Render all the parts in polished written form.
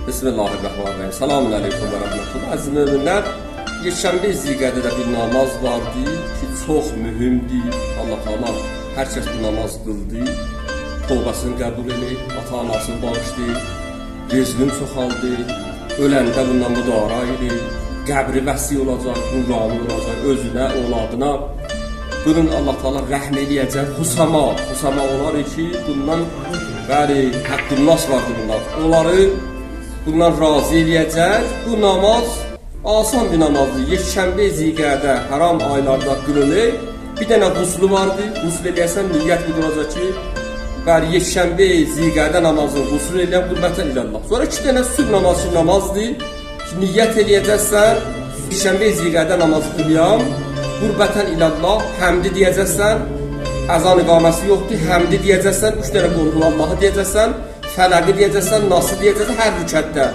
Bismillahirrahmanirrahim. Selamun aleyküm ve rahmetullah. Aziz müminler, Yeşşənbə Zilqədədə bir namaz vardı ki, çox mühümdür. Allah Teala hər kəs bu namaz qıldı. Tövbəsini qəbul edib, ata-anasını bağışlayıb, rizqini çoxaldı. Öləndə bundan müdara edib, qəbri vəsi olacaq, nurani olacaq, özünə, oğladına. Bunun Allah Teala rəhm eləyəcək, husama olar ki, bundan bəli, həqqullas vardır bunlar. Onları bundan razı eləyəcək. Bu namaz asan bir namazdır. Yeşşənbə Zilqədə haram aylarda qılınır. Bir dənə quslu vardır. Qusl eləyəsən niyyət quduracaq ki, bəli, Yeşşənbə Zilqədə namazını qusl eləyən qürbətən ilallah. Sonra 2 dənə sübh namazı namazdır ki, niyyət eləyəcəksən, Yeşşənbə Zilqədə namazı qılıyam, qürbətən ilallah, həmdi deyəcəksən, əzan iqaməsi yoxdur, həmdi deyəcəksən, 3 dənə qulhu Allahı deyəcəksən, fələqi deyəcəksən, nası deyəcəksən hər rükətdə.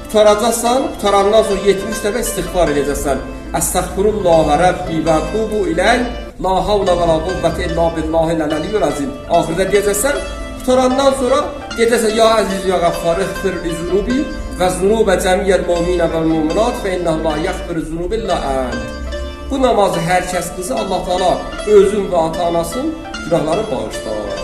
Tutaracaqsan, tutarandan sonra 70 dəfə istiğfar edəcəksən. Əstəğfirullaha Rabbi və tubu iləl, la havla və la quvvətə illa billahi ləliyyül əzim. Axirdə deyəcəksən, tutarandan sonra deyəcəksən, ya əziz, ya qəffar, iğfir li zunubi və zunubə cəmiyyəl müminə və müminat və innəhu la yəğfir zunubi illə ənd. Bu namazı hər kəs qılsa, Allah Teala özün və ata-anasının günahları bağışlar.